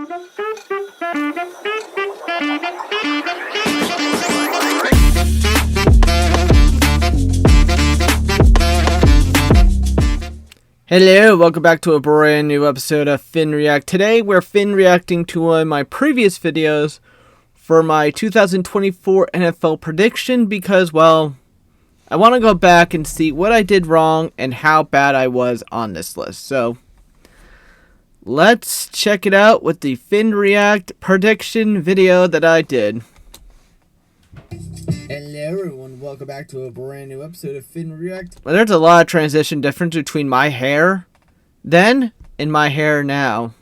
Hello, welcome back to a brand new episode of Finn React. Today we're Finn reacting to one of my previous videos for my 2024 NFL prediction because, well, I want to go back and see what I did wrong and how bad I was on this list. So, let's check it out with the Finn React prediction video that I did. Hello everyone, welcome back to a brand new episode of Finn React. Well, there's a lot of transition difference between my hair then and my hair now.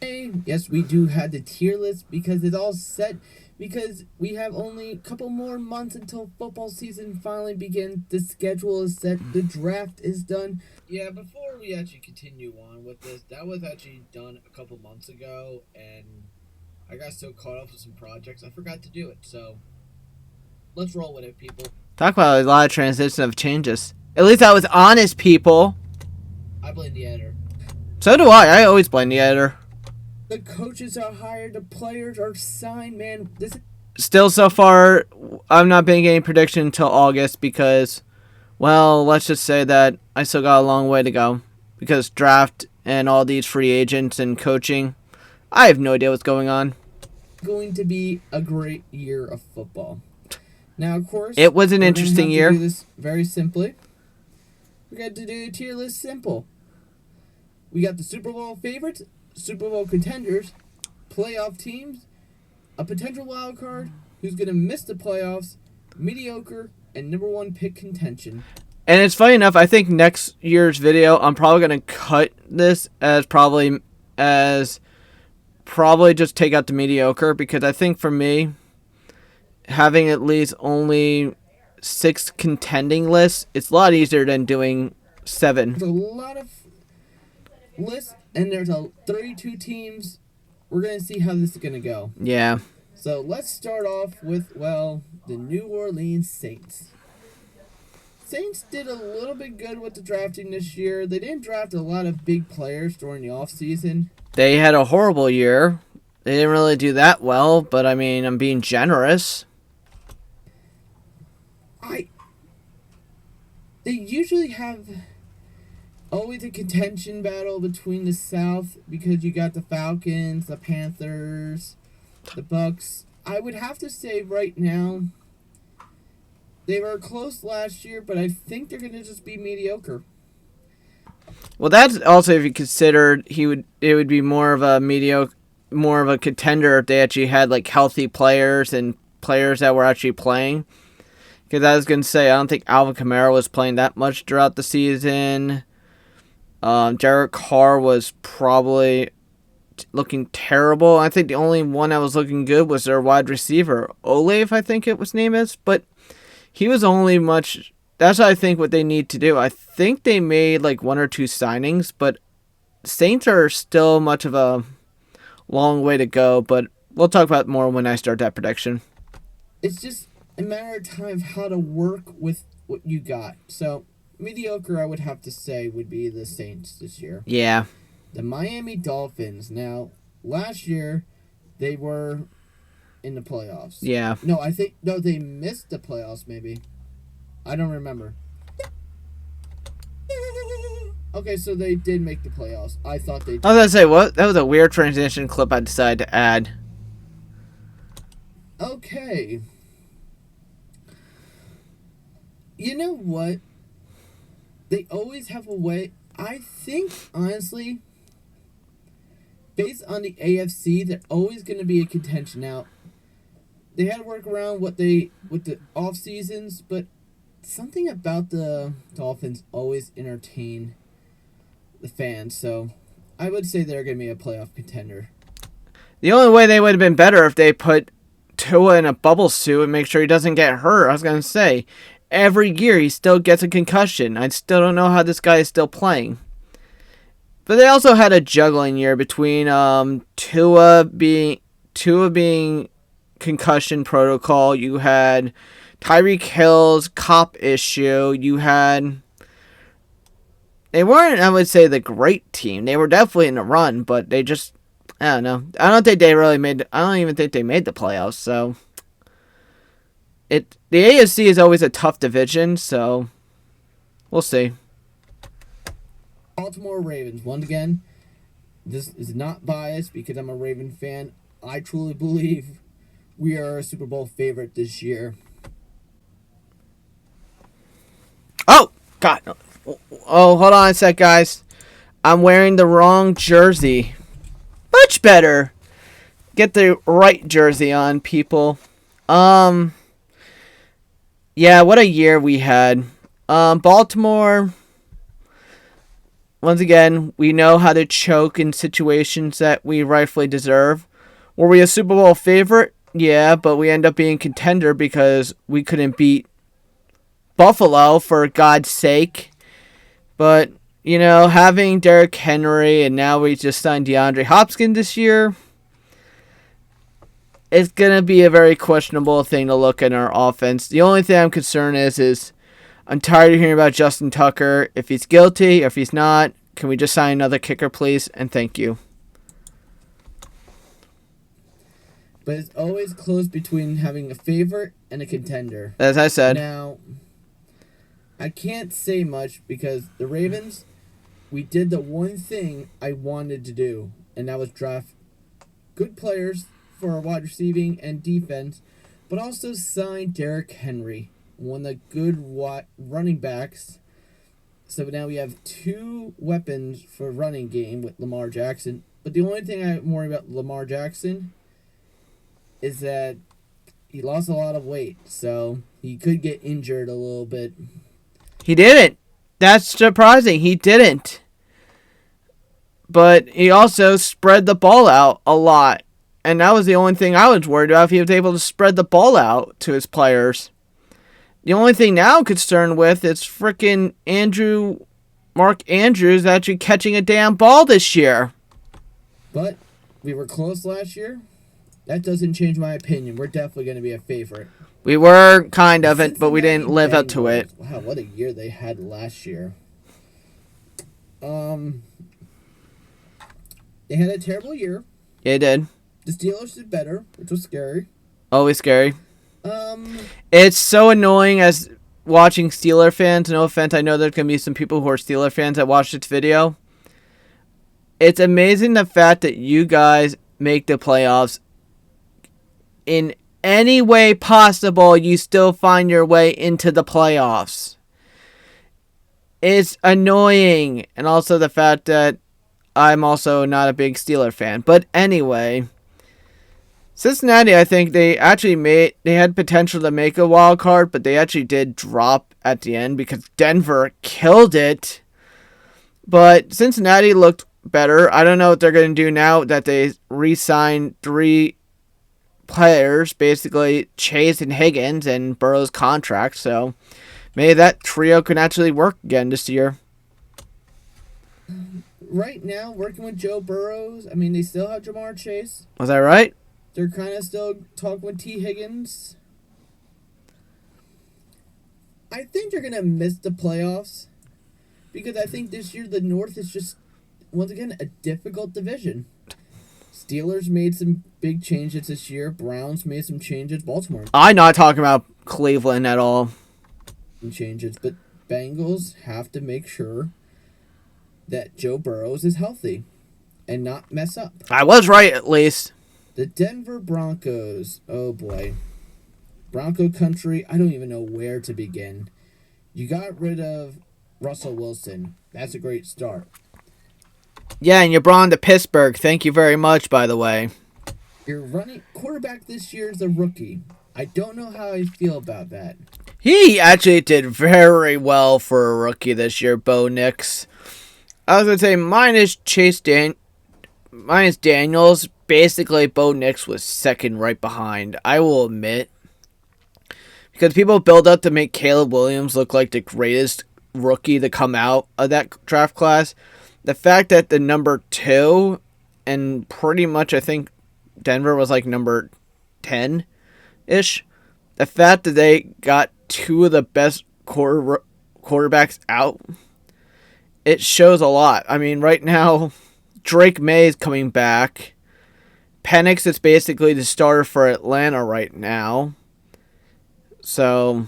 Yes, we do have the tier list because it's all set because we have only a couple more months until football season finally begins. The schedule is set, the draft is done. Yeah, before we actually continue on with this, that was actually done a couple months ago and I got so caught up with some projects I forgot to do it, so let's roll with it, people. Talk about a lot of transition of changes. At least I was honest, people. I blame the editor. So do I. I always blame the editor. The coaches are hired, the players are signed, man. Still, so far, I'm not making any prediction until August because, well, let's just say that I still got a long way to go. Because draft and all these free agents and coaching, I have no idea what's going on. Going to be a great year of football. Now, of course, it was an interesting year. Do this very simply. We got to do a tier list simple. We got the Super Bowl favorites, Super Bowl contenders, playoff teams, a potential wild card, who's going to miss the playoffs, mediocre, and number one pick contention. And it's funny enough, I think next year's video, I'm probably going to cut this as probably just take out the mediocre because I think for me, having at least only 6 contending lists, it's a lot easier than doing 7. There's a lot of lists, and there's 32 teams. We're going to see how this is going to go. Yeah. So let's start off with, well, the New Orleans Saints. Saints did a little bit good with the drafting this year. They didn't draft a lot of big players during the offseason. They had a horrible year. They didn't really do that well, but I mean, I'm being generous. They usually have always a contention battle between the South because you got the Falcons, the Panthers, the Bucks. I would have to say right now they were close last year, but I think they're going to just be mediocre. Well, that's also if you considered it would be more of a mediocre, more of a contender if they actually had like healthy players and players that were actually playing. Because I was going to say, I don't think Alvin Kamara was playing that much throughout the season. Derek Carr was probably looking terrible. I think the only one that was looking good was their wide receiver, Olave, I think his name is. But he was only much... That's I think what they need to do. I think they made like 1 or 2 signings, but Saints are still much of a long way to go. But we'll talk about it more when I start that prediction. It's just a matter of time of how to work with what you got. So, mediocre, I would have to say, would be the Saints this year. Yeah. The Miami Dolphins. Now, last year, they were in the playoffs. Yeah. No, they missed the playoffs, maybe. I don't remember. Okay, so they did make the playoffs. I thought they did. I was going to say, what? That was a weird transition clip I decided to add. Okay. You know what? They always have a way. I think, honestly, based on the AFC, they're always going to be a contention. Now, they had to work around with the off seasons, but something about the Dolphins always entertain the fans. So, I would say they're going to be a playoff contender. The only way they would have been better if they put Tua in a bubble suit and make sure he doesn't get hurt. I was going to say, every year he still gets a concussion. I still don't know how this guy is still playing. But they also had a juggling year between Tua being concussion protocol. You had Tyreek Hill's cop issue. You had... They weren't, I would say, the great team. They were definitely in the run, but they just I don't know. I don't think they really made. I don't even think they made the playoffs. So the AFC is always a tough division. So we'll see. Baltimore Ravens. Once again, this is not biased because I'm a Raven fan. I truly believe we are a Super Bowl favorite this year. Oh God! Oh, hold on a sec, guys. I'm wearing the wrong jersey. Much better. Get the right jersey on, people. Yeah, what a year we had. Baltimore. Once again, we know how to choke in situations that we rightfully deserve. Were we a Super Bowl favorite? Yeah, but we end up being contender because we couldn't beat Buffalo, for God's sake. But, having Derrick Henry and now we just signed DeAndre Hopkins this year, it's going to be a very questionable thing to look at in our offense. The only thing I'm concerned is I'm tired of hearing about Justin Tucker. If he's guilty or if he's not, can we just sign another kicker, please? And thank you. But it's always close between having a favorite and a contender. As I said. Now, I can't say much because the Ravens, we did the one thing I wanted to do, and that was draft good players for our wide receiving and defense, but also sign Derrick Henry, one of the good running backs. So now we have two weapons for running game with Lamar Jackson. But the only thing I'm worried about Lamar Jackson is that he lost a lot of weight, so he could get injured a little bit. He didn't. That's surprising. He didn't. But he also spread the ball out a lot. And that was the only thing I was worried about, if he was able to spread the ball out to his players. The only thing now I'm concerned with is freaking Mark Andrews actually catching a damn ball this year. But we were close last year. That doesn't change my opinion. We're definitely going to be a favorite. We were kind of it, but we didn't live up to it. Wow, what a year they had last year. They had a terrible year. Yeah, they did. The Steelers did better, which was scary. Always scary. It's so annoying as watching Steeler fans. No offense, I know there's going to be some people who are Steeler fans that watch this video. It's amazing the fact that you guys make the playoffs. In any way possible, you still find your way into the playoffs. It's annoying. And also the fact that I'm also not a big Steeler fan. But anyway, Cincinnati, I think they had potential to make a wild card, but they actually did drop at the end because Denver killed it. But Cincinnati looked better. I don't know what they're going to do now that they re-signed 3 players, basically Chase and Higgins and Burrow's contract, so maybe that trio can actually work again this year. Right now, working with Joe Burrows, I mean, they still have Jamar Chase. Was that right? They're kind of still talking with T. Higgins. I think they're going to miss the playoffs because I think this year the North is just, once again, a difficult division. Steelers made some big changes this year. Browns made some changes. Baltimore. I'm not talking about Cleveland at all. Changes, but Bengals have to make sure that Joe Burrows is healthy and not mess up. I was right, at least. The Denver Broncos. Oh, boy. Bronco country. I don't even know where to begin. You got rid of Russell Wilson. That's a great start. Yeah, and you brought him to Pittsburgh. Thank you very much, by the way. Your running quarterback this year is a rookie. I don't know how I feel about that. He actually did very well for a rookie this year, Bo Nix. I was going to say, minus Daniels, basically Bo Nix was second right behind. I will admit. Because people build up to make Caleb Williams look like the greatest rookie to come out of that draft class. The fact that the number 2, and pretty much I think Denver was like number 10-ish. The fact that they got 2 of the best quarterbacks out, it shows a lot. I mean, right now, Drake May is coming back. Penix is basically the starter for Atlanta right now. So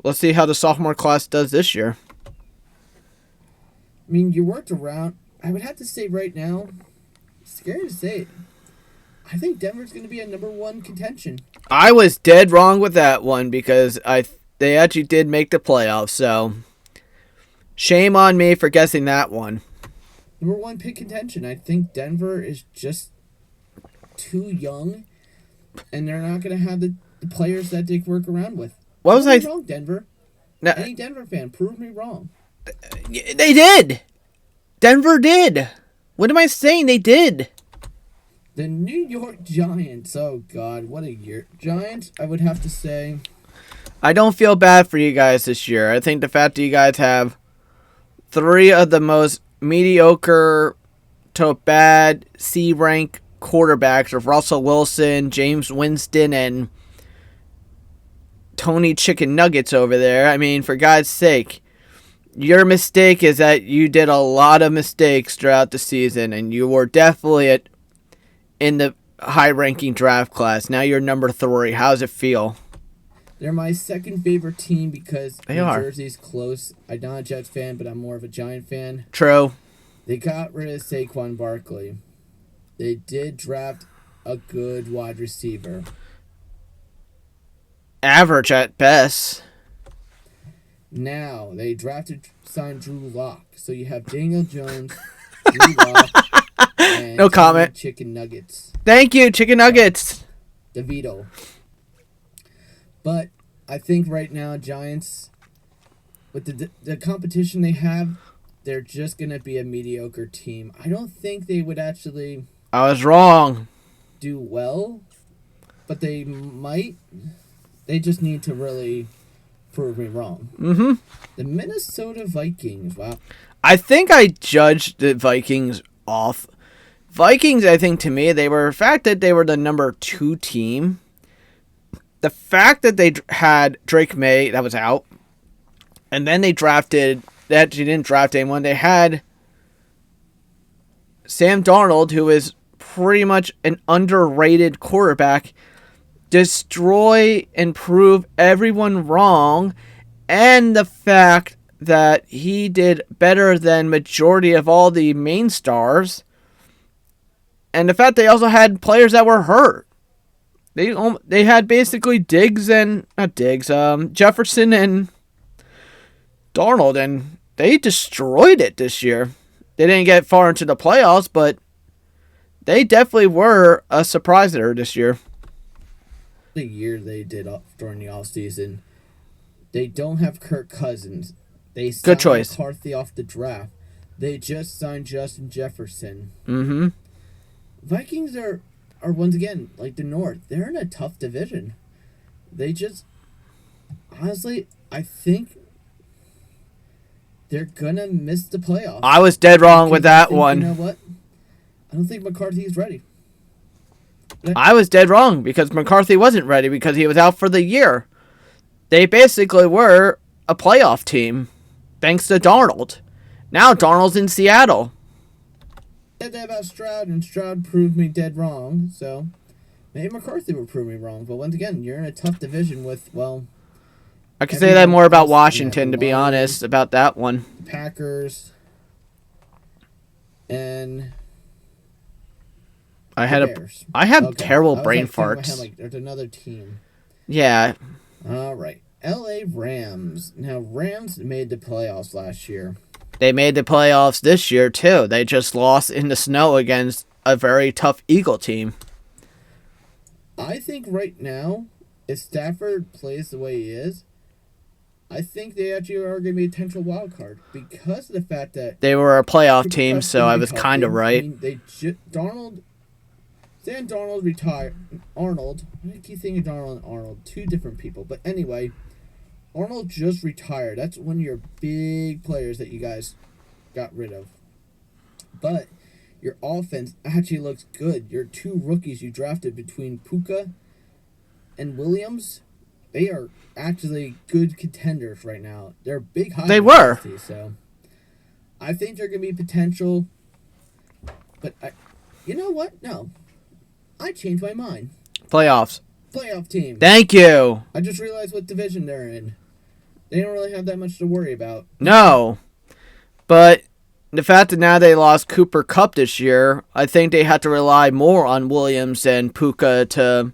let's see how the sophomore class does this year. I mean, you worked around. I would have to say right now, scary to say it, I think Denver's going to be a number one contention. I was dead wrong with that one because they actually did make the playoffs. So shame on me for guessing that one. Number one pick contention. I think Denver is just too young, and they're not going to have the players that they work around with. What was I wrong, Denver? No, any Denver fan, prove me wrong. They did. Denver did. What am I saying? They did. The New York Giants. Oh, God. What a year. Giants, I would have to say. I don't feel bad for you guys this year. I think the fact that you guys have 3 of the most mediocre to bad C-rank quarterbacks of Russell Wilson, James Winston, and Tony Chicken Nuggets over there. I mean, for God's sake. Your mistake is that you did a lot of mistakes throughout the season, and you were definitely in the high-ranking draft class. Now you're number 3. How does it feel? They're my second favorite team because New Jersey's close. I'm not a Jets fan, but I'm more of a Giant fan. True. They got rid of Saquon Barkley. They did draft a good wide receiver. Average at best. Now, they signed Drew Lock. So you have Daniel Jones, Drew Lock, and no comment. Chicken Nuggets. Thank you, Chicken Nuggets. DeVito. But I think right now, Giants, with the competition they have, they're just going to be a mediocre team. I don't think they would actually... I was wrong. ...do well, but they might. They just need to really... prove me wrong. Mm-hmm. The Minnesota Vikings. Wow. I think I judged the Vikings off. Vikings, I think to me, they were the fact that they were the number 2 team. The fact that they had Drake May, that was out. And then they actually didn't draft anyone. They had Sam Darnold, who is pretty much an underrated quarterback, destroy and prove everyone wrong, and the fact that he did better than majority of all the main stars, and the fact they also had players that were hurt. They had basically Jefferson and Darnold, and they destroyed it this year. They didn't get far into the playoffs, but they definitely were a surpriser this year. The year they did during the offseason. They don't have Kirk Cousins. They signed Good choice. McCarthy off the draft. They just signed Justin Jefferson. Mm-hmm. Vikings are once again like the North. They're in a tough division. They just honestly, I think they're gonna miss the playoffs. I was dead wrong with that one. You know what? I don't think McCarthy's ready. I was dead wrong because McCarthy wasn't ready because he was out for the year. They basically were a playoff team, thanks to Darnold. Now Darnold's in Seattle. I said that about Stroud, and Stroud proved me dead wrong, so maybe McCarthy would prove me wrong. But once again, you're in a tough division with, well... I could say that more about Washington, to be honest, about that one. The Packers, and... I have terrible brain farts. There's another team. Yeah. All right. L.A. Rams. Now, Rams made the playoffs last year. They made the playoffs this year, too. They just lost in the snow against a very tough Eagle team. I think right now, if Stafford plays the way he is, I think they actually are going to be a potential wild card because of the fact that... They were a playoff team, so I was kind of right. I mean, Sam Darnold retired. Arnold. I keep thinking Darnold and Arnold. 2 different people. But anyway, Arnold just retired. That's one of your big players that you guys got rid of. But your offense actually looks good. Your 2 rookies you drafted between Puka and Williams, they are actually good contenders right now. They're big high. They were. So I think they're going to be potential. But you know what? No. I changed my mind. Playoffs. Playoff team. Thank you. I just realized what division they're in. They don't really have that much to worry about. No. But the fact that now they lost Cooper Kupp this year, I think they have to rely more on Williams and Puka to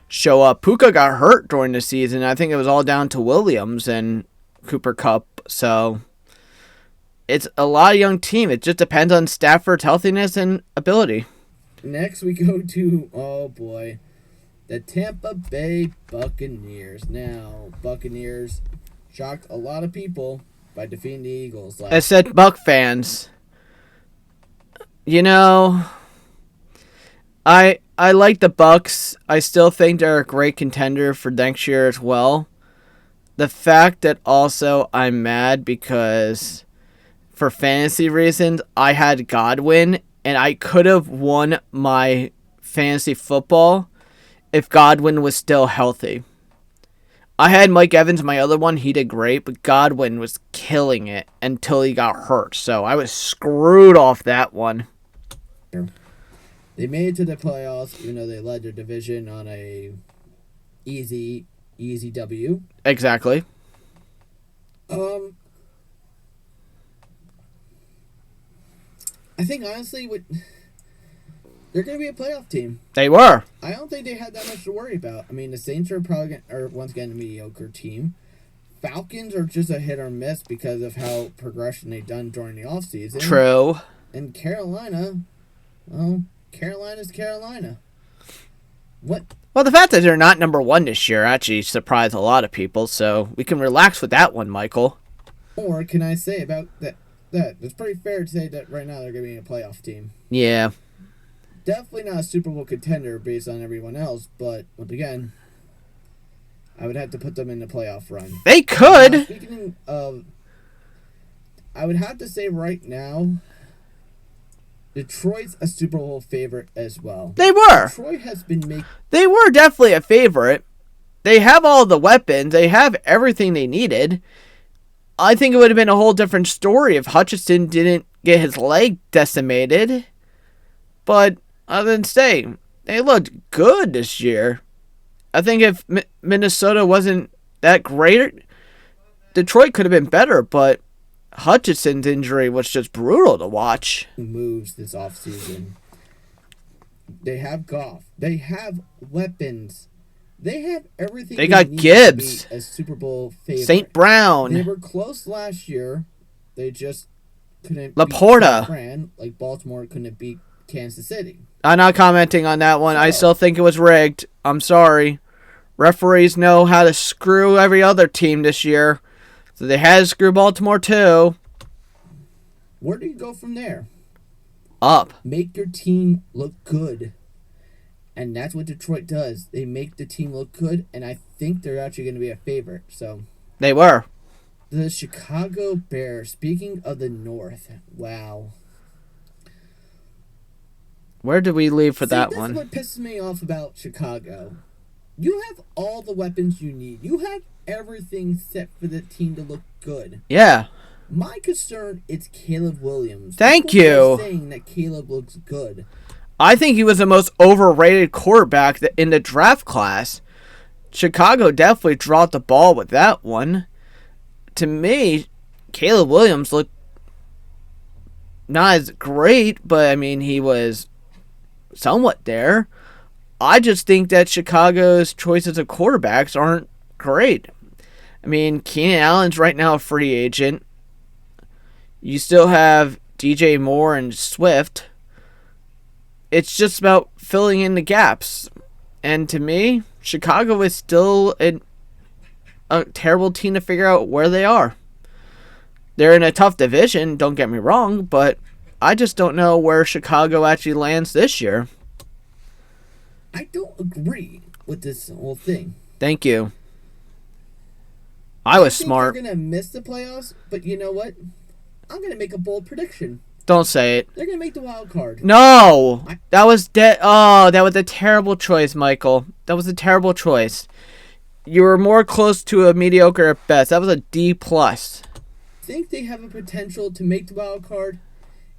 show up. Puka got hurt during the season. I think it was all down to Williams and Cooper Kupp. So it's a lot of young team. It just depends on Stafford's healthiness and ability. Next we go to, oh boy, the Tampa Bay Buccaneers. Now, Buccaneers shocked a lot of people by defeating the Eagles. I said Buck fans. You know, I like the Bucks. I still think they're a great contender for next year as well. The fact that also I'm mad because for fantasy reasons, I had Godwin and I could have won my fantasy football if Godwin was still healthy. I had Mike Evans, my other one. He did great, but Godwin was killing it until he got hurt. So I was screwed off that one. They made it to the playoffs, even though they led their division on a easy W. Exactly. I think honestly, they're going to be a playoff team. They were. I don't think they had that much to worry about. I mean, the Saints are probably once again a mediocre team. Falcons are just a hit or miss because of how progression they've done during the offseason. True. And Carolina, well, Carolina's Carolina. What? Well, the fact that they're not number one this year actually surprised a lot of people, so we can relax with that one, Michael. Or can I say about that it's pretty fair to say that right now they're going to be a playoff team. Yeah. Definitely not a Super Bowl contender based on everyone else, but once again, I would have to put them in the playoff run. They could. Speaking of, I would have to say right now, Detroit's a Super Bowl favorite as well. They were. Detroit has been making. They were definitely a favorite. They have all the weapons. They have everything they needed. I think it would have been a whole different story if Hutchinson didn't get his leg decimated. But other than saying, they looked good this year. I think if Minnesota wasn't that great, Detroit could have been better, but Hutchinson's injury was just brutal to watch. Moves this offseason. They have Goff. They have weapons. They have everything. They got Gibbs. To be a Super Bowl favorite. St. Brown. They were close last year. They just couldn't Laporta. Beat like Baltimore couldn't beat Kansas City. I'm not commenting on that one. I still think it was rigged. I'm sorry. Referees know how to screw every other team this year. So they had to screw Baltimore too. Where do you go from there? Up. Make your team look good. And that's what Detroit does. They make the team look good, and I think they're actually going to be a favorite. So They were. The Chicago Bears. Speaking of the North, wow. Where did we leave for that one? This is what pisses me off about Chicago. You have all the weapons you need. You have everything set for the team to look good. Yeah. My concern is Caleb Williams. Thank People you. are saying that Caleb looks good. I think he was the most overrated quarterback in the draft class. Chicago definitely dropped the ball with that one. To me, Caleb Williams looked not as great, but I mean, he was somewhat there. I just think that Chicago's choices of quarterbacks aren't great. I mean, Keenan Allen's right now a free agent. You still have DJ Moore and Swift. It's just about filling in the gaps. And to me, Chicago is still a terrible team to figure out where they are. They're in a tough division, don't get me wrong, but I just don't know where Chicago actually lands this year. I don't agree with this whole thing. Thank you. I was smart. They're going to miss the playoffs, but you know what? I'm going to make a bold prediction. Don't say it. They're going to make the wild card. No! That was that was a terrible choice, Michael. That was a terrible choice. You were more close to a mediocre at best. That was a D+. I think they have a potential to make the wild card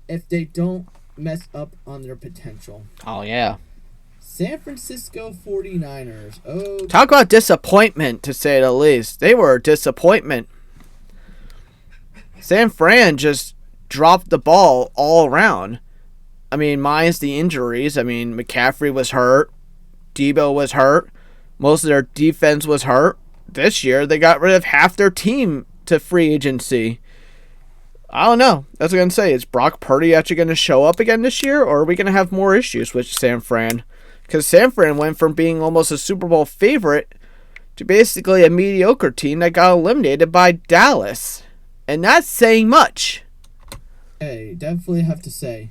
if they don't mess up on their potential. Oh, yeah. San Francisco 49ers. Oh, Talk about disappointment, to say the least. They were a disappointment. San Fran just dropped the ball all around. I mean, minus the injuries. I mean, McCaffrey was hurt. Debo was hurt. Most of their defense was hurt. This year, they got rid of half their team to free agency. I don't know. That's what I'm going to say. Is Brock Purdy actually going to show up again this year, or are we going to have more issues with San Fran? Because San Fran went from being almost a Super Bowl favorite to basically a mediocre team that got eliminated by Dallas. And that's saying much. hey, definitely have to say.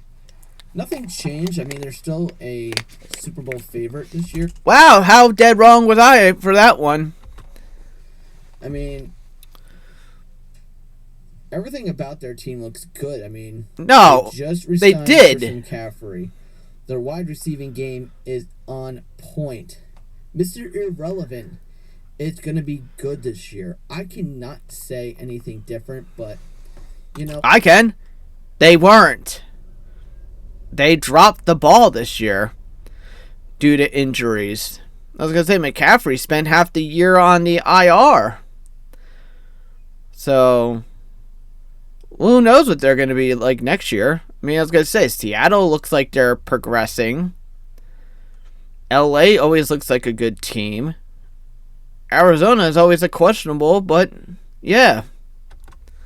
Nothing changed. I mean, they're still a Super Bowl favorite this year. Wow, how dead wrong was I for that one? I mean, everything about their team looks good. I mean, No, they just they resigned did. Christian McCaffrey. Their wide receiving game is on point. Mr. Irrelevant is going to be good this year. I cannot say anything different, but, you know. I can. They weren't. They dropped the ball this year due to injuries. I was going to say, McCaffrey spent half the year on the IR. So, who knows what they're going to be like next year? I mean, I was going to say, Seattle looks like they're progressing. LA always looks like a good team. Arizona is always a questionable, but yeah.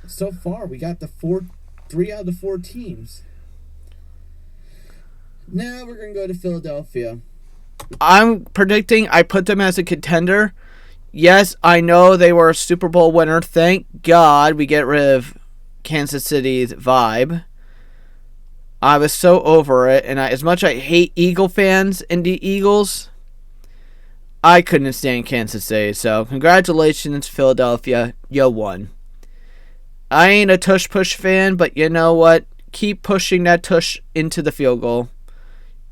So far, we got 3 out of the 4 teams. Now we're going to go to Philadelphia. I'm predicting I put them as a contender. Yes, I know they were a Super Bowl winner. Thank God we get rid of Kansas City's vibe. I was so over it, and as much as I hate Eagle fans and the Eagles, I couldn't stand Kansas City. So congratulations, Philadelphia, you won. I ain't a tush-push fan, but you know what? Keep pushing that tush into the field goal,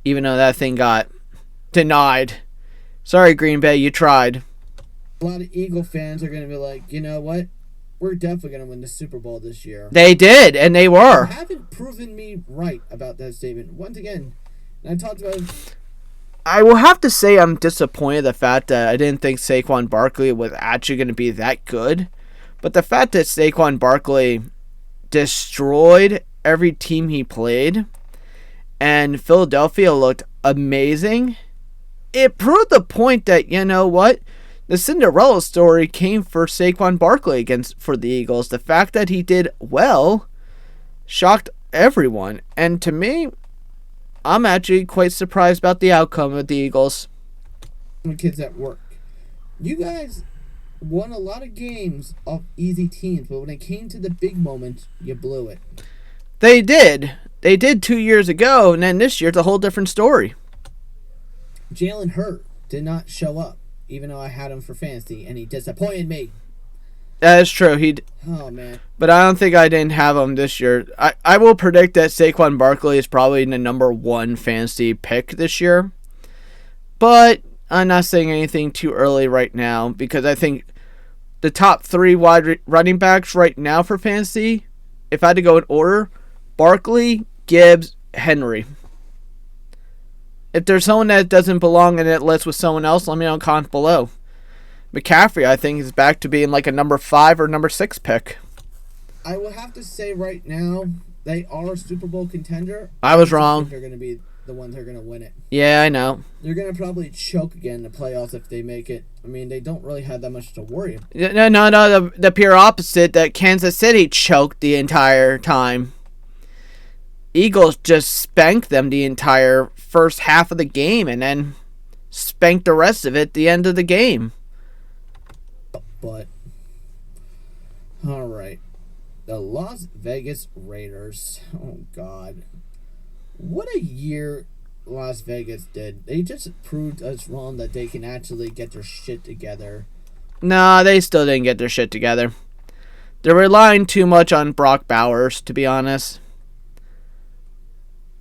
even though that thing got denied. Sorry, Green Bay, you tried. A lot of Eagle fans are going to be like, you know what? We're definitely going to win the Super Bowl this year. They did, and they were. You haven't proven me right about that statement. Once again, and I talked about it. I will have to say I'm disappointed the fact that I didn't think Saquon Barkley was actually going to be that good. But the fact that Saquon Barkley destroyed every team he played and Philadelphia looked amazing, it proved the point that, you know what? The Cinderella story came for Saquon Barkley for the Eagles. The fact that he did well shocked everyone. And to me, I'm actually quite surprised about the outcome of the Eagles. The kids at work. You guys won a lot of games off easy teams, but when it came to the big moments, you blew it. They did. They did 2 years ago, and then this year it's a whole different story. Jalen Hurt did not show up, even though I had him for fantasy, and he disappointed me. That is true. Oh, man. But I don't think I didn't have him this year. I will predict that Saquon Barkley is probably the number 1 fantasy pick this year. But I'm not saying anything too early right now because I think the top 3 running backs right now for fantasy, if I had to go in order, Barkley, Gibbs, Henry. If there's someone that doesn't belong in that list with someone else, let me know in comments below. McCaffrey, I think, is back to being like a number 5 or number 6 pick. I will have to say right now, they are a Super Bowl contender. I was wrong. They're going to be the ones that are going to win it. Yeah, I know. They're going to probably choke again in the playoffs if they make it. I mean, they don't really have that much to worry about. No. The pure opposite, that Kansas City choked the entire time. Eagles just spanked them the entire first half of the game and then spanked the rest of it at the end of the game. But, all right. The Las Vegas Raiders. Oh, God. What a year Las Vegas did. They just proved us wrong that they can actually get their shit together. Nah, they still didn't get their shit together. They're relying too much on Brock Bowers, to be honest.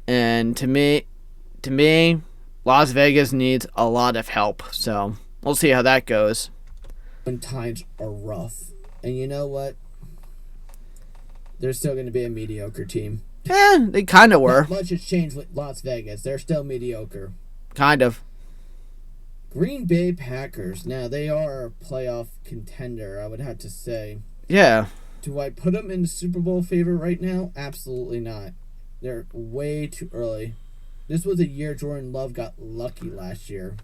And to me, Las Vegas needs a lot of help. So, we'll see how that goes. When times are rough. And you know what? They're still going to be a mediocre team. They kind of were. Not much has changed with Las Vegas. They're still mediocre. Kind of. Green Bay Packers. Now, they are a playoff contender, I would have to say. Yeah. Do I put them in the Super Bowl favorite right now? Absolutely not. They're way too early. This was a year Jordan Love got lucky last year.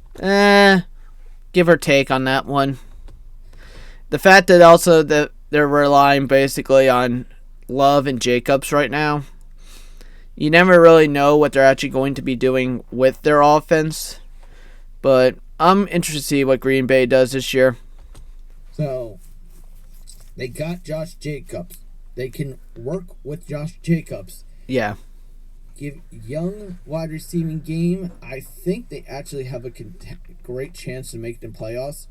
Give or take on that one. The fact that also that they're relying basically on Love and Jacobs right now, you never really know what they're actually going to be doing with their offense. But I'm interested to see what Green Bay does this year. So, they got Josh Jacobs. They can work with Josh Jacobs. Yeah. Give young wide receiving game. I think they actually have a great chance to make the playoffs.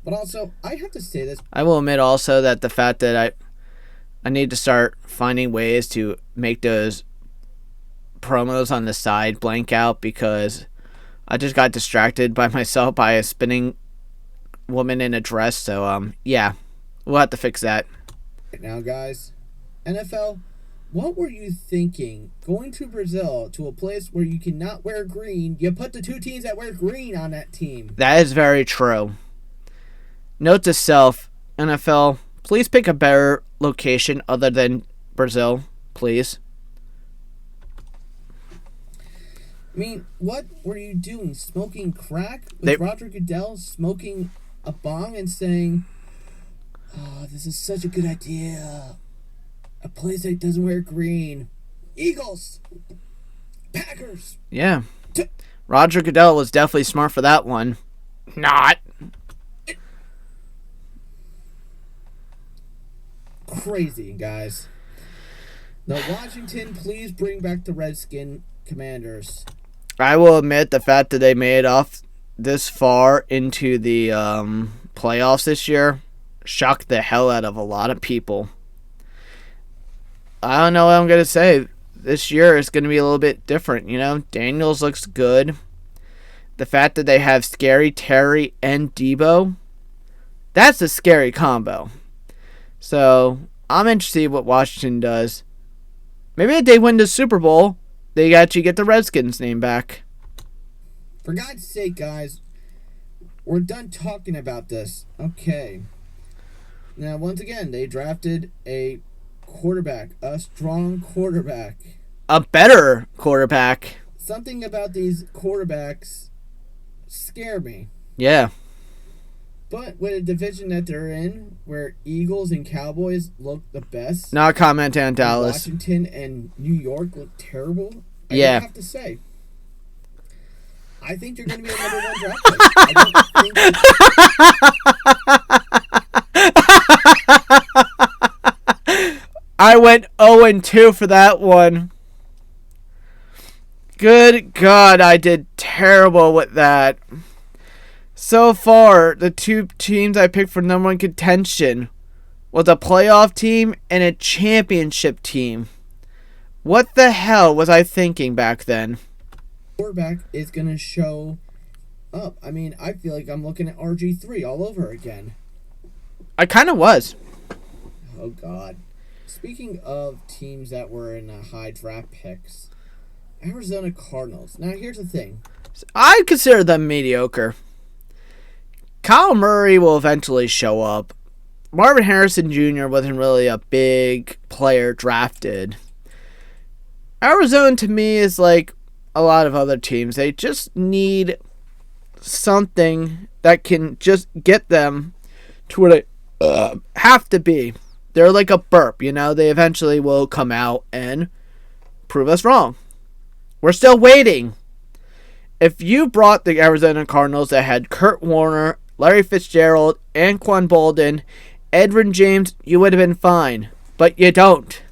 But also, I have to say this. I will admit also that the fact that I need to start finding ways to make those promos on the side blank out because I just got distracted by myself by a spinning woman in a dress. So, yeah, we'll have to fix that. Right now, guys, NFL, what were you thinking going to Brazil to a place where you cannot wear green? You put the two teams that wear green on that team. That is very true. Note to self, NFL, please pick a better location other than Brazil, please. I mean, what were you doing? Smoking crack with Roger Goodell, smoking a bong and saying, "Oh, this is such a good idea. A place that doesn't wear green. Eagles. Packers." Yeah. Roger Goodell was definitely smart for that one. Not. Crazy, guys. Now, Washington, please bring back the Redskin Commanders. I will admit the fact that they made it off this far into the playoffs this year shocked the hell out of a lot of people. I don't know what I'm going to say. This year is going to be a little bit different, you know? Daniels looks good. The fact that they have Scary Terry and Debo, that's a scary combo. So, I'm interested to see what Washington does. Maybe if they win the Super Bowl, they actually get the Redskins name back. For God's sake, guys, we're done talking about this. Okay. Now, once again, they drafted a quarterback, a strong quarterback. A better quarterback. Something about these quarterbacks scare me. Yeah. But with a division that they're in, where Eagles and Cowboys look the best, Not commenting on Dallas. Washington and New York look terrible. I have to say, I think you're going to be a number one draft pick. I went 0-2 for that one. Good God, I did terrible with that. So far, the two teams I picked for number one contention was a playoff team and a championship team. What the hell was I thinking back then? Quarterback is going to show up. I mean, I feel like I'm looking at RG3 all over again. I kind of was. Oh, God. Speaking of teams that were in high draft picks, Arizona Cardinals. Now, here's the thing. I consider them mediocre. Kyle Murray will eventually show up. Marvin Harrison Jr. wasn't really a big player drafted. Arizona, to me, is like a lot of other teams. They just need something that can just get them to where they have to be. They're like a burp, you know? They eventually will come out and prove us wrong. We're still waiting. If you brought the Arizona Cardinals that had Kurt Warner, Larry Fitzgerald, Anquan Bolden, Edwin James, you would have been fine. But you don't.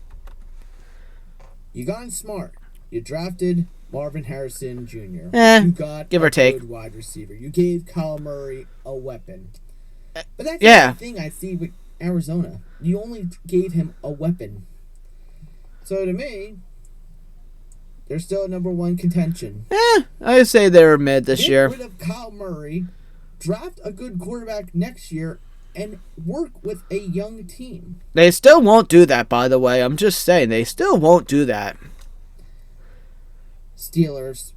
You got smart. You drafted Marvin Harrison Jr. You got give or take. Good wide receiver. You gave Kyle Murray a weapon. But that's the thing I see with Arizona. You only gave him a weapon. So to me, they're still a number one contention. I say they were mid this year. Get rid of Kyle Murray, draft a good quarterback next year, and work with a young team. They still won't do that, by the way. I'm just saying, they still won't do that. Steelers.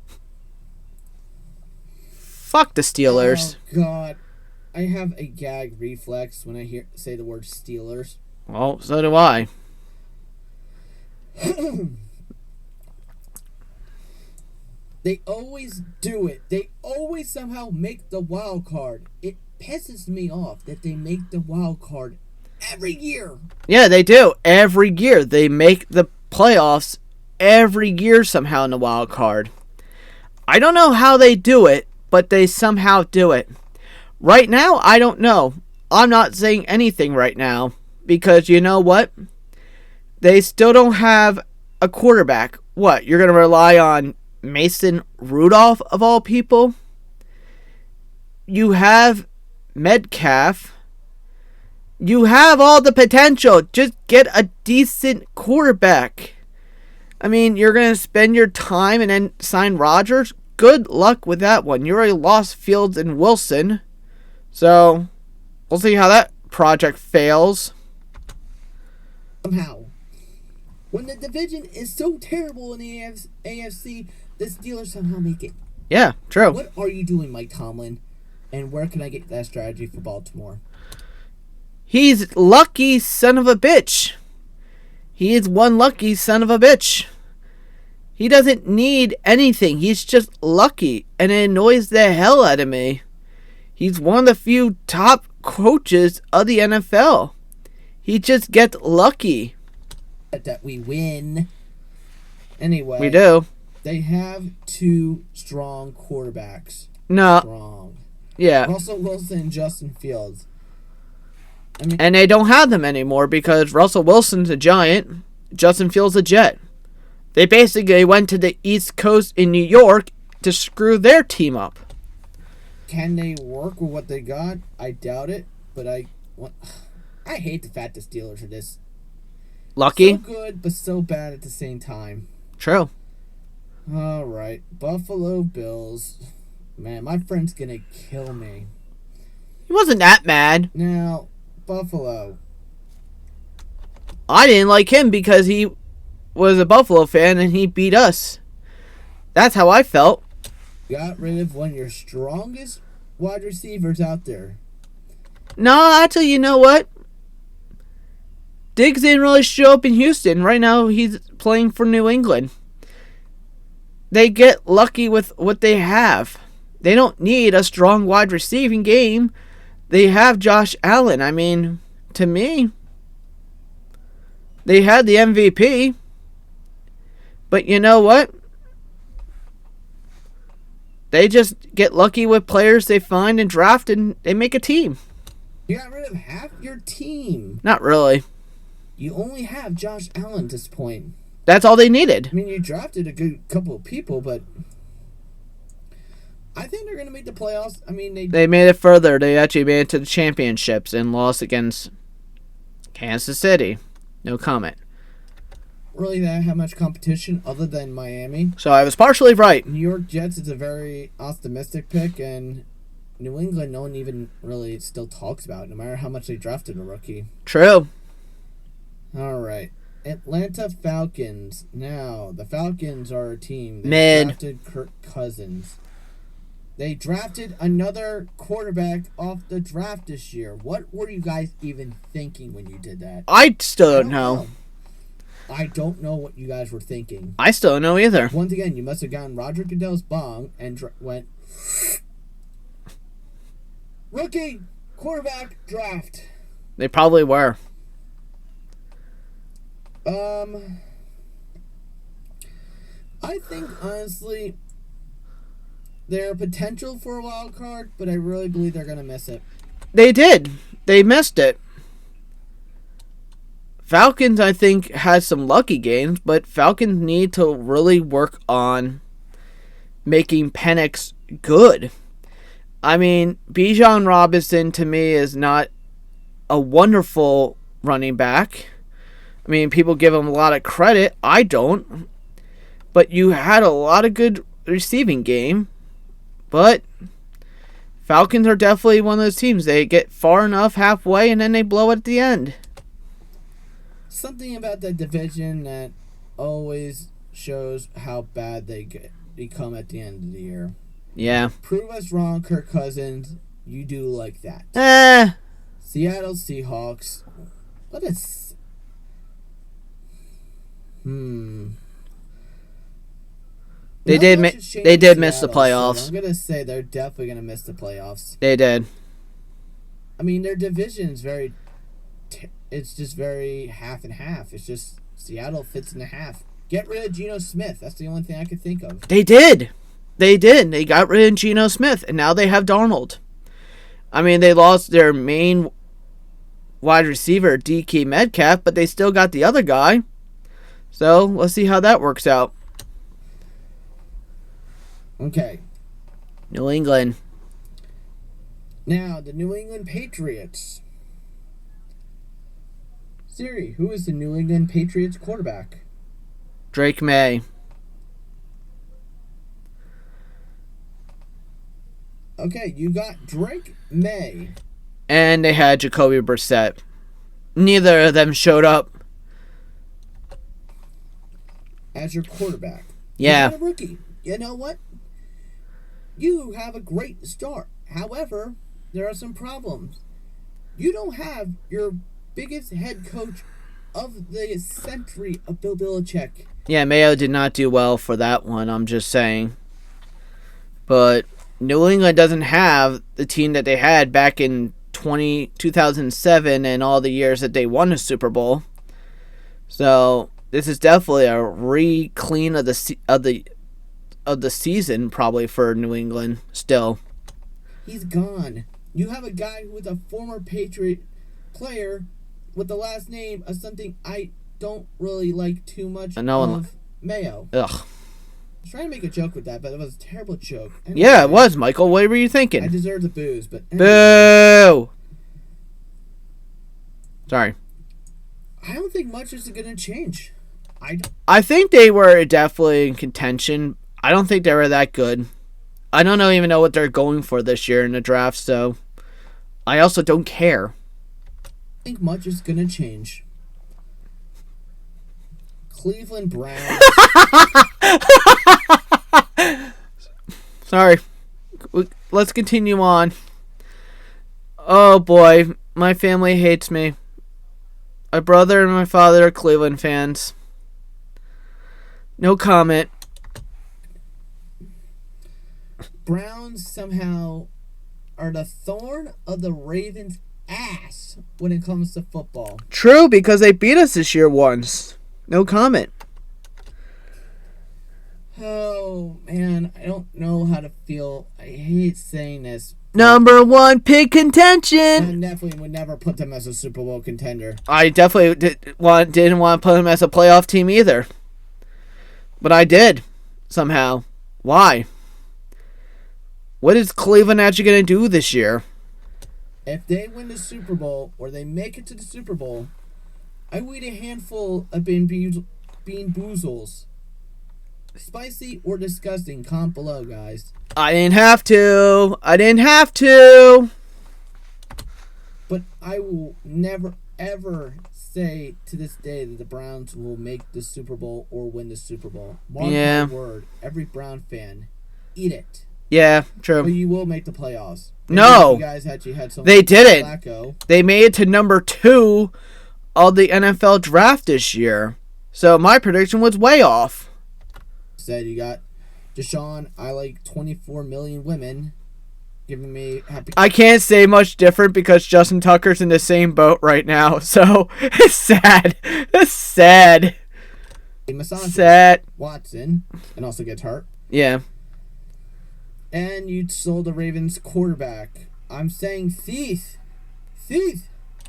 Fuck the Steelers. Oh, God. I have a gag reflex when I say the word Steelers. Well, so do I. They always do it. They always somehow make the wild card. It pisses me off that they make the wild card every year. Yeah, they do. Every year. They make the playoffs every year somehow in the wild card. I don't know how they do it, but they somehow do it. Right now, I don't know. I'm not saying anything right now because you know what? They still don't have a quarterback. What? You're going to rely on Mason Rudolph of all people? You have Metcalf. You have all the potential. Just get a decent quarterback. I mean, you're going to spend your time and then sign Rodgers? Good luck with that one. You already lost Fields and Wilson. So, we'll see how that project fails. Somehow. When the division is so terrible in the AFC, the Steelers somehow make it. Yeah, true. What are you doing, Mike Tomlin? And where can I get that strategy for Baltimore? He's lucky son of a bitch. He is one lucky son of a bitch. He doesn't need anything. He's just lucky. And it annoys the hell out of me. He's one of the few top coaches of the NFL. He just gets lucky. That we win. Anyway. We do. They have two strong quarterbacks. No. Strong. Yeah. Russell Wilson and Justin Fields. And they don't have them anymore because Russell Wilson's a Giant, Justin Fields a Jet. They basically went to the East Coast in New York to screw their team up. Can they work with what they got? I doubt it, but I hate the fact the Steelers are this lucky. So good, but so bad at the same time. True. All right, Buffalo Bills. Man, my friend's gonna kill me. He wasn't that mad. Now, Buffalo. I didn't like him because he was a Buffalo fan and he beat us. That's how I felt. Got rid of one of your strongest wide receivers out there. No, actually, you know what? Diggs didn't really show up in Houston. Right now, he's playing for New England. They get lucky with what they have. They don't need a strong wide receiving game. They have Josh Allen. I mean, to me, they had the MVP. But you know what? They just get lucky with players they find and draft, and they make a team. You got rid of half your team. Not really. You only have Josh Allen at this point. That's all they needed. I mean, you drafted a good couple of people, but I think they're going to make the playoffs. I mean, they made it further. They actually made it to the championships and lost against Kansas City. No comment. Really, they have much competition other than Miami. So I was partially right. New York Jets is a very optimistic pick, and New England, no one even really still talks about, no matter how much they drafted a rookie. True. All right. Atlanta Falcons. Now, the Falcons are a team that drafted Kirk Cousins. They drafted another quarterback off the draft this year. What were you guys even thinking when you did that? I still don't know. I don't know what you guys were thinking. I still don't know either. Once again, you must have gotten Roger Goodell's bong and went, rookie quarterback draft. They probably were. I think, honestly, they're potential for a wild card, but I really believe they're going to miss it. They did. They missed it. Falcons, I think, has some lucky games, but Falcons need to really work on making Penix good. I mean, Bijan Robinson, to me, is not a wonderful running back. I mean, people give him a lot of credit. I don't. But you had a lot of good receiving game. But Falcons are definitely one of those teams. They get far enough halfway, and then they blow it at the end. Something about that division that always shows how bad they become at the end of the year. Yeah. Prove us wrong, Kirk Cousins. You do like that. Seattle Seahawks. What is? They Not did. much has changed They in did miss the Seattle, so playoffs. I'm gonna say they're definitely gonna miss the playoffs. They did. I mean, their division is very. It's just very half and half. It's just Seattle fits in the half. Get rid of Geno Smith. That's the only thing I could think of. They did. They did. They got rid of Geno Smith, and now they have Darnold. I mean, they lost their main wide receiver, DK Metcalf, but they still got the other guy. So let's see how that works out. Okay. New England. Now, the New England Patriots. Siri, who is the New England Patriots quarterback? Drake May. Okay, you got Drake May. And they had Jacoby Brissett. Neither of them showed up. As your quarterback. Yeah. You got a rookie. You know what? You have a great start. However, there are some problems. You don't have your biggest head coach of the century of Bill Belichick. Yeah, Mayo did not do well for that one, I'm just saying. But New England doesn't have the team that they had back in 2007 and all the years that they won a Super Bowl. So this is definitely a re-clean of the season, probably for New England. Still, he's gone. You have a guy who is a former Patriot player with the last name of something I don't really like too much of Mayo. Ugh. I was trying to make a joke with that, but it was a terrible joke. Anyway, yeah, it was, Michael. What were you thinking? I deserve the booze, but anyway. Boo! Sorry. I don't think much is going to change. I think they were definitely in contention. I don't think they were that good. I don't even know what they're going for this year in the draft, so I also don't care. I think much is going to change. Cleveland Browns. Sorry. Let's continue on. Oh boy, my family hates me. My brother and my father are Cleveland fans. No comment. Browns somehow are the thorn of the Ravens' ass when it comes to football. True, because they beat us this year once. No comment. Oh, man, I don't know how to feel. I hate saying this. Number one pick contention. I definitely would never put them as a Super Bowl contender. I definitely didn't want to put them as a playoff team either. But I did, somehow. Why? What is Cleveland actually going to do this year? If they win the Super Bowl, or they make it to the Super Bowl, I would eat a handful of bean boozles. Spicy or disgusting, comment below, guys. I didn't have to. But I will never, ever say to this day that the Browns will make the Super Bowl or win the Super Bowl. Mark my word. Every Brown fan, eat it. Yeah, true. But you will make the playoffs. No. You guys actually had some. They didn't. Flacco. They made it to number 2 of the NFL draft this year. So my prediction was way off. Said you got Deshaun, I like 24 million women giving me happy. I can't say much different because Justin Tucker's in the same boat right now. So it's sad. It's sad. Sad. Watson, and also gets hurt. Yeah. And you sold the Ravens quarterback. I'm saying thief.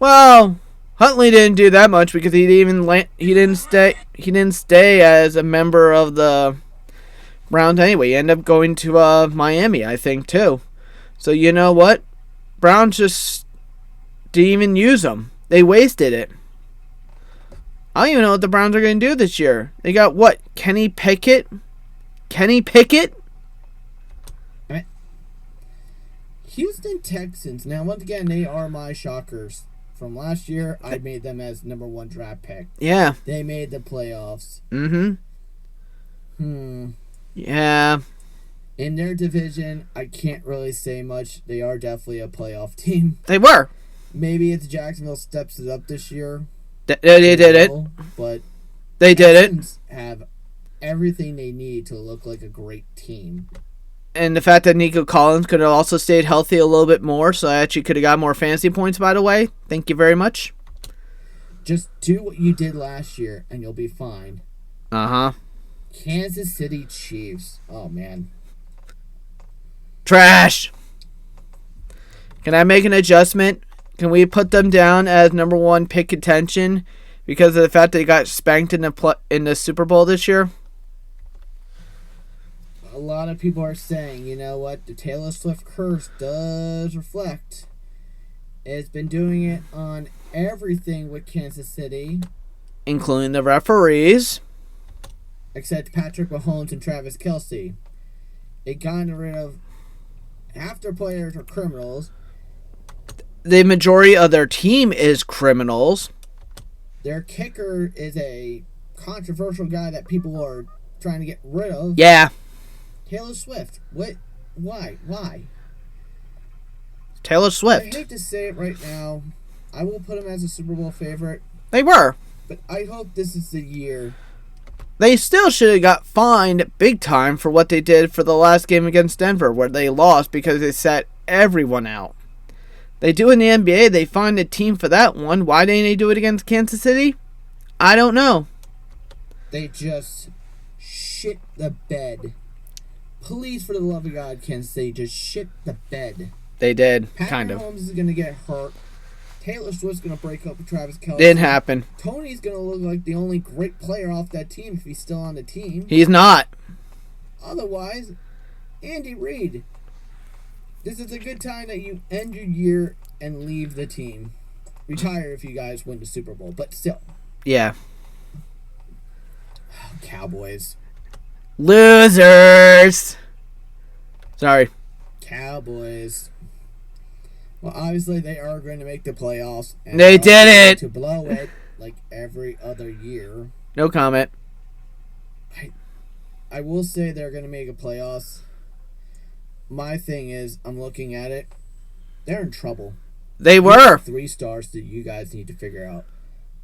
Well, Huntley didn't do that much because he didn't stay as a member of the Browns anyway. He ended up going to Miami, I think, too. So you know what? Browns just didn't even use him. They wasted it. I don't even know what the Browns are going to do this year. They got what? Kenny Pickett? Houston Texans. Now, once again, they are my shockers. From last year, I made them as number 1 draft pick. Yeah. They made the playoffs. Yeah. In their division, I can't really say much. They are definitely a playoff team. They were. Maybe it's Jacksonville steps it up this year. They did it. But They did it. Texans have everything they need to look like a great team. And the fact that Nico Collins could have also stayed healthy a little bit more, so I actually could have got more fantasy points, by the way. Thank you very much. Just do what you did last year, and you'll be fine. Uh-huh. Kansas City Chiefs. Oh, man. Trash. Can I make an adjustment? Can we put them down as number one pick contention because of the fact they got spanked in the Super Bowl this year? A lot of people are saying, you know what, the Taylor Swift curse does reflect. It's been doing it on everything with Kansas City. Including the referees. Except Patrick Mahomes and Travis Kelce. It got rid of half their players are criminals. The majority of their team is criminals. Their kicker is a controversial guy that people are trying to get rid of. Yeah. Taylor Swift. What? Why? Taylor Swift. I hate to say it right now. I will put him as a Super Bowl favorite. They were. But I hope this is the year. They still should have got fined big time for what they did for the last game against Denver, where they lost because they sat everyone out. They do in the NBA, they find a team for that one. Why didn't they do it against Kansas City? I don't know. They just shit the bed. Please, for the love of God, Kansas City, just shit the bed. They did, Patrick kind of. Mahomes is going to get hurt. Taylor Swift's going to break up with Travis Kelce. Didn't happen. Tony's going to look like the only great player off that team if he's still on the team. He's not. Otherwise, Andy Reid. This is a good time that you end your year and leave the team. Retire if you guys win the Super Bowl, but still. Yeah. Cowboys. Losers. Sorry. Cowboys. Well, obviously they are going to make the playoffs. And They did it. To blow it like every other year. No comment. I will say they're going to make a playoffs. My thing is, I'm looking at it. They're in trouble. They were. 3 stars that you guys need to figure out.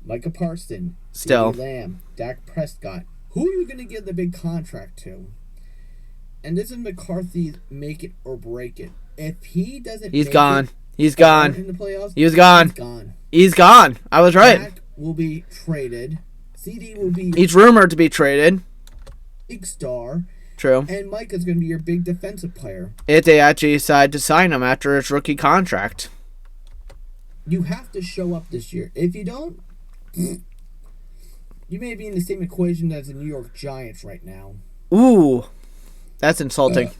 Micah Parsons. Still. CeeDee Lamb. Dak Prescott. Who are you going to give the big contract to? And this is McCarthy's make it or break it. If he doesn't He's make gone. it He's gone. in the playoffs, He was gone. he's gone. He's gone. I was right. Dak will be traded. CD will be He's rumored to be traded. big star. True. And Micah's going to be your big defensive player. If they actually decide to sign him after his rookie contract. You have to show up this year. If you don't, you may be in the same equation as the New York Giants right now. Ooh. That's insulting.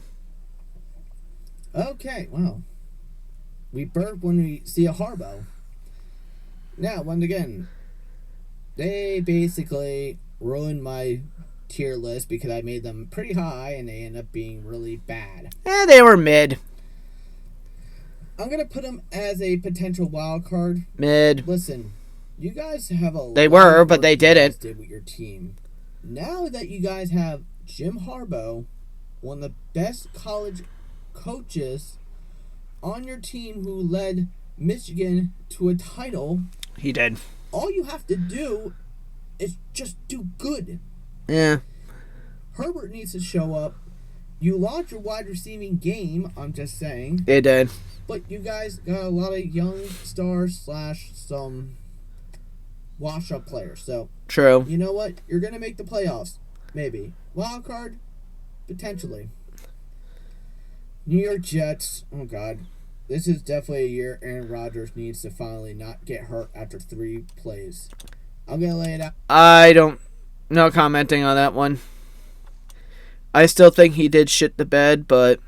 Okay, well. We burp when we see a Harbaugh. Now, once again, they basically ruined my tier list because I made them pretty high and they end up being really bad. They were mid. I'm going to put them as a potential wild card. Mid. Listen, you guys have a They lot were, of but work they you didn't. guys did with your team. Now that you guys have Jim Harbaugh, one of the best college coaches on your team who led Michigan to a title, He did. all you have to do is just do good. Yeah. Herbert needs to show up. You launch your wide receiving game, I'm just saying. They did. But you guys got a lot of young stars / some wash-up players. So, True. you know what? You're going to make the playoffs. Maybe. Wild card? Potentially. New York Jets. Oh, God. This is definitely a year Aaron Rodgers needs to finally not get hurt after 3 plays. I'm going to lay it out. I don't... No commenting on that one. I still think he did shit the bed, but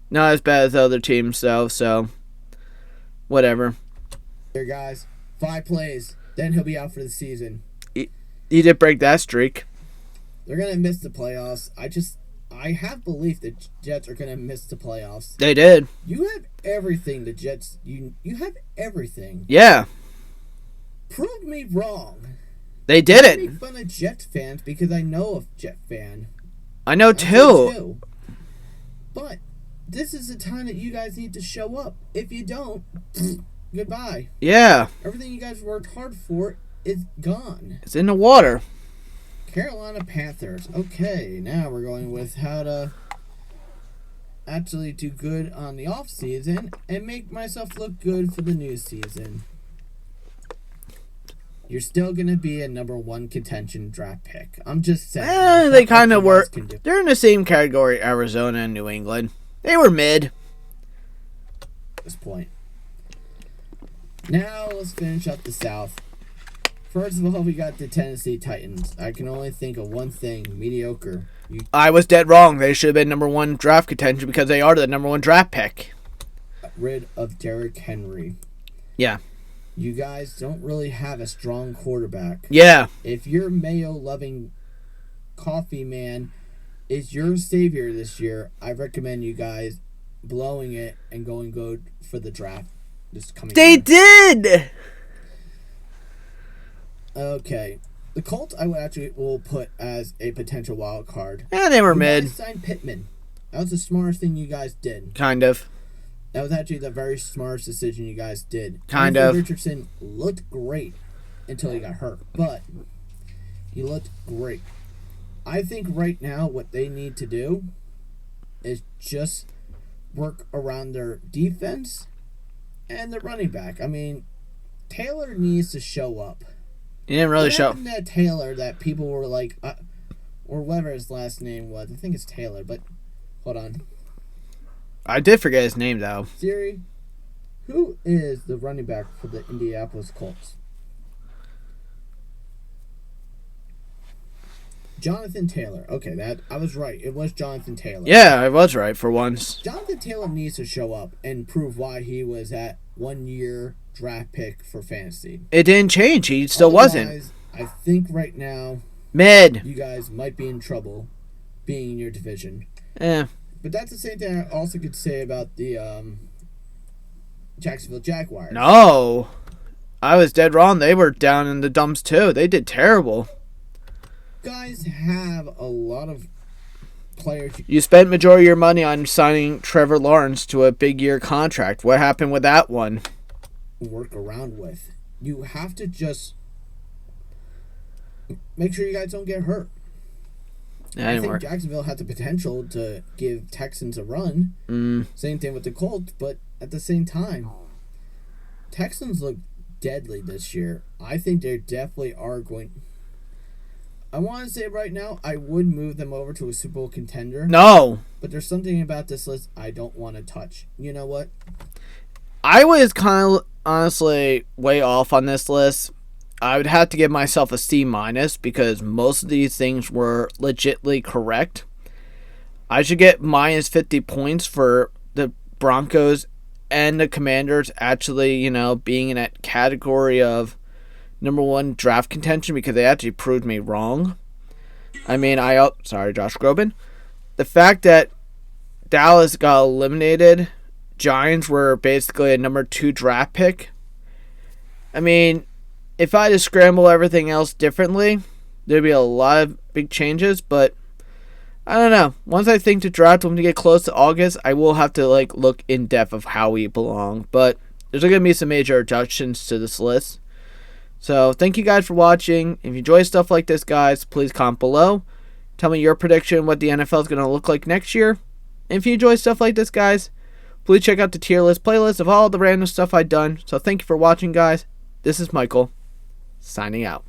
not as bad as the other teams, though, so whatever. Here, guys. 5 plays. Then he'll be out for the season. He did break that streak. They're going to miss the playoffs. I have belief that Jets are going to miss the playoffs. They did. You have everything, the Jets. You have everything. Yeah. Prove me wrong. They did I it. make fun of Jets fans because I know a Jet fan. I know I two. do. But this is the time that you guys need to show up. If you don't, goodbye. Yeah. Everything you guys worked hard for is gone. It's in the water. Carolina Panthers. Okay, now we're going with how to actually do good on the off season and make myself look good for the new season. You're still gonna be a number 1 contention draft pick. I'm just saying. They kind of were. They're in the same category, Arizona and New England. They were mid. At this point. Now let's finish up the South. First of all, we got the Tennessee Titans. I can only think of one thing: mediocre. I was dead wrong. They should have been number 1 draft contention because they are the number 1 draft pick. Rid of Derrick Henry. Yeah. You guys don't really have a strong quarterback. Yeah. If your Mayo-loving coffee man is your savior this year, I recommend you guys blowing it and going good for the draft this coming They year. did! Okay. The Colts I will put as a potential wild card. Yeah, they were You mid. guys signed Pittman. That was the smartest thing you guys did. Kind of. That was actually the very smartest decision you guys did. Kind Anthony of. Richardson looked great until he got hurt, but he looked great. I think right now what they need to do is just work around their defense and the running back. I mean, Taylor needs to show up. He didn't really show. That Taylor that people were like, or whatever his last name was. I think it's Taylor, but hold on. I did forget his name, though. Siri, who is the running back for the Indianapolis Colts? Jonathan Taylor. Okay, that I was right. It was Jonathan Taylor. Yeah, I was right for once. Jonathan Taylor needs to show up and prove why he was that 1-year draft pick for fantasy. It didn't change. He still wasn't. I think right now Mid. you guys might be in trouble being in your division. Eh. But that's the same thing I also could say about the Jacksonville Jaguars. No. I was dead wrong. They were down in the dumps, too. They did terrible. Guys have a lot of players. You spent majority of your money on signing Trevor Lawrence to a big-year contract. What happened with that one? Work around with. You have to just make sure you guys don't get hurt. I think Jacksonville had the potential to give Texans a run. Same thing with the Colts, but at the same time, Texans look deadly this year. I think they definitely are going. I want to say right now, I would move them over to a Super Bowl contender. No. But there's something about this list I don't want to touch. You know what? I was kind of honestly way off on this list. I would have to give myself a C- because most of these things were legitimately correct. I should get minus 50 points for the Broncos and the Commanders actually, being in that category of number 1 draft contention because they actually proved me wrong. I mean, sorry, Josh Groban. The fact that Dallas got eliminated, Giants were basically a number 2 draft pick. I mean, if I had to scramble everything else differently, there'd be a lot of big changes, but I don't know. Once I think the draft, when we get close to August, I will have to look in depth of how we belong. But there's going to be some major adjustments to this list. So thank you guys for watching. If you enjoy stuff like this, guys, please comment below. Tell me your prediction what the NFL is going to look like next year. And if you enjoy stuff like this, guys, please check out the tier list playlist of all the random stuff I've done. So thank you for watching, guys. This is Michael, signing out.